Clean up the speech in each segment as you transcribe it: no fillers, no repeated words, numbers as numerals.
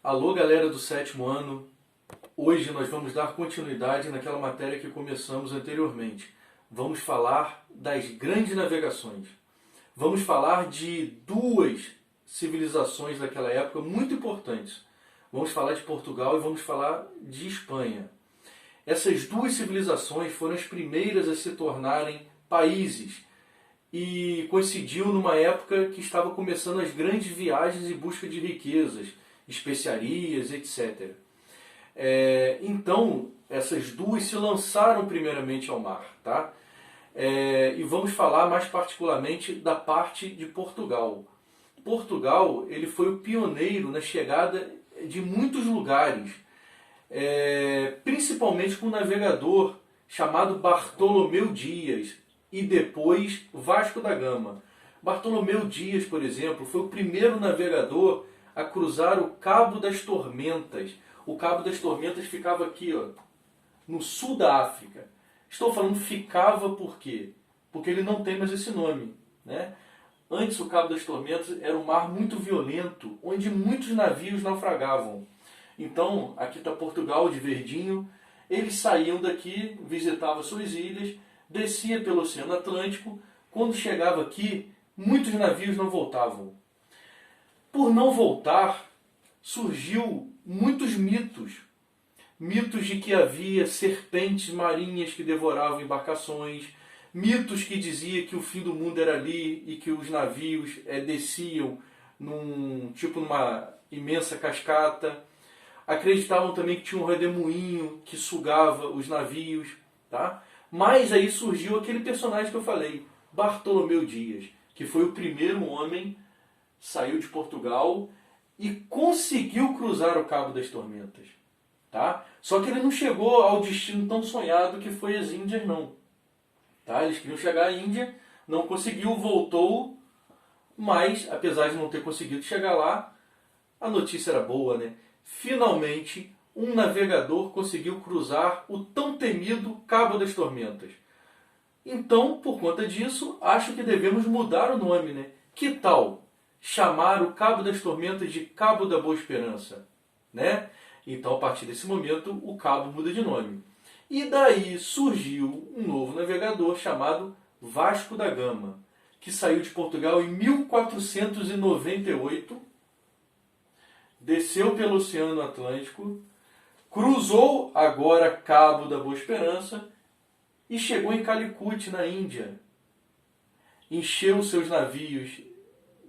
Alô, galera do sétimo ano. Hoje nós vamos dar continuidade naquela matéria que começamos anteriormente. Vamos falar das grandes navegações. Vamos falar de duas civilizações daquela época muito importantes. Vamos falar de Portugal e vamos falar de Espanha. Essas duas civilizações foram as primeiras a se tornarem países e coincidiu numa época que estava começando as grandes viagens em busca de riquezas, especiarias, etc. Então, essas duas se lançaram primeiramente ao mar, tá? E vamos falar mais particularmente da parte de Portugal. Portugal, ele foi o pioneiro na chegada de muitos lugares, principalmente com um navegador chamado Bartolomeu Dias e depois Vasco da Gama. Bartolomeu Dias, por exemplo, foi o primeiro navegador a cruzar o Cabo das Tormentas. O Cabo das Tormentas ficava aqui, ó, no sul da África. Estou falando ficava por quê? Porque ele não tem mais esse nome, né? Antes o Cabo das Tormentas era um mar muito violento, onde muitos navios naufragavam. Então, aqui está Portugal de verdinho. Eles saíam daqui, visitavam suas ilhas, descia pelo Oceano Atlântico. Quando chegava aqui, muitos navios não voltavam. Por não voltar, surgiu muitos mitos. Mitos de que havia serpentes marinhas que devoravam embarcações, mitos que diziam que o fim do mundo era ali e que os navios desciam numa imensa cascata. Acreditavam também que tinha um redemoinho que sugava os navios, tá? Mas aí surgiu aquele personagem que eu falei, Bartolomeu Dias, que foi o primeiro homem, saiu de Portugal e conseguiu cruzar o Cabo das Tormentas, tá? Só que ele não chegou ao destino tão sonhado que foi as Índias, não. Tá? Eles queriam chegar à Índia, não conseguiu, voltou, mas apesar de não ter conseguido chegar lá, a notícia era boa, né? Finalmente, um navegador conseguiu cruzar o tão temido Cabo das Tormentas. Então, por conta disso, acho que devemos mudar o nome, né? Que tal chamar o Cabo das Tormentas de Cabo da Boa Esperança, né? Então, a partir desse momento, o cabo muda de nome. E daí surgiu um novo navegador chamado Vasco da Gama, que saiu de Portugal em 1498, desceu pelo Oceano Atlântico, cruzou agora Cabo da Boa Esperança e chegou em Calicut, na Índia. Encheu seus navios,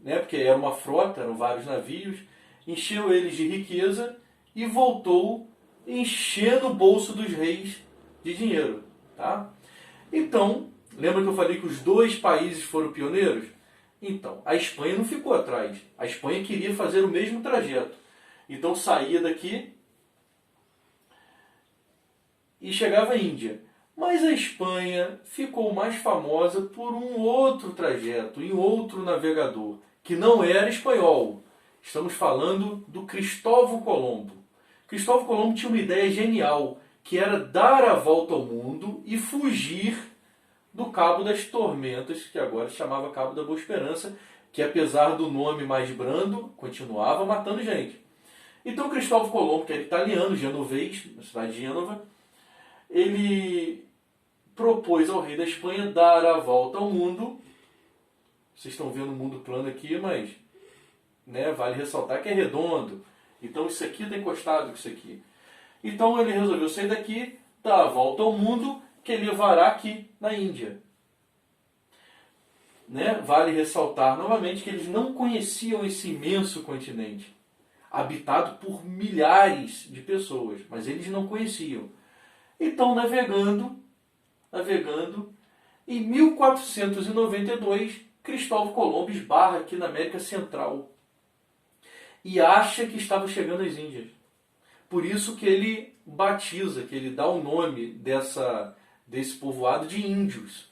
né, porque era uma frota, eram vários navios, encheu eles de riqueza e voltou enchendo o bolso dos reis de dinheiro. Tá? Então, lembra que eu falei que os dois países foram pioneiros? Então, a Espanha não ficou atrás. A Espanha queria fazer o mesmo trajeto. Então saía daqui e chegava à Índia. Mas a Espanha ficou mais famosa por um outro trajeto, em outro navegador, que não era espanhol. Estamos falando do Cristóvão Colombo. Cristóvão Colombo tinha uma ideia genial, que era dar a volta ao mundo e fugir do Cabo das Tormentas, que agora se chamava Cabo da Boa Esperança, que apesar do nome mais brando, continuava matando gente. Então Cristóvão Colombo, que era italiano, genovês, na cidade de Gênova, ele propôs ao rei da Espanha dar a volta ao mundo. Vocês estão vendo o mundo plano aqui, mas né, vale ressaltar que é redondo. Então isso aqui está encostado com isso aqui. Então ele resolveu sair daqui, dar a volta ao mundo, que ele levará aqui na Índia. Né? Vale ressaltar novamente que eles não conheciam esse imenso continente, habitado por milhares de pessoas, mas eles não conheciam. Então navegando, em 1492, Cristóvão Colombo esbarra aqui na América Central e acha que estava chegando às Índias. Por isso que ele batiza, que ele dá o nome desse povoado de índios.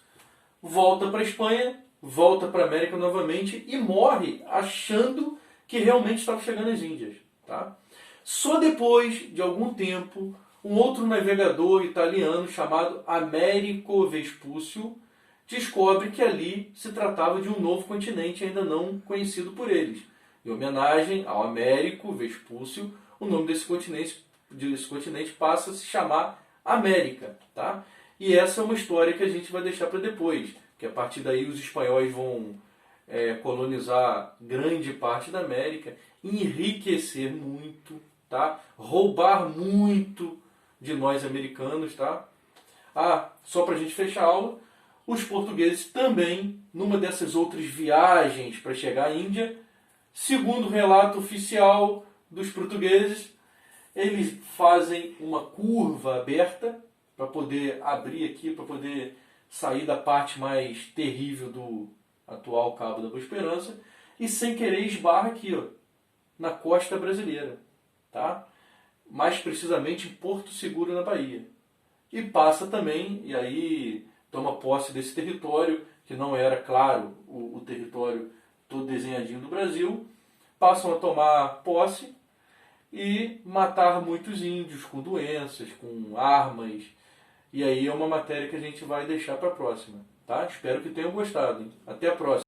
Volta para a Espanha, volta para a América novamente e morre achando que realmente estava chegando às Índias. Tá? Só depois de algum tempo, um outro navegador italiano chamado Américo Vespúcio descobre que ali se tratava de um novo continente ainda não conhecido por eles. Em homenagem ao Américo Vespúcio, o nome desse continente passa a se chamar América. Tá? E essa é uma história que a gente vai deixar para depois, que a partir daí os espanhóis vão colonizar grande parte da América, enriquecer muito, tá? Roubar muito de nós americanos. Tá? Só para a gente fechar a aula, os portugueses também, numa dessas outras viagens para chegar à Índia, segundo o relato oficial dos portugueses, eles fazem uma curva aberta para poder abrir aqui, para poder sair da parte mais terrível do atual Cabo da Boa Esperança, e sem querer esbarra aqui, ó, na costa brasileira, tá? Mais precisamente em Porto Seguro, na Bahia. E passa também, e aí toma posse desse território, que não era, claro, o território todo desenhadinho do Brasil, passam a tomar posse e matar muitos índios com doenças, com armas. E aí é uma matéria que a gente vai deixar para a próxima. Tá? Espero que tenham gostado. Hein? Até a próxima.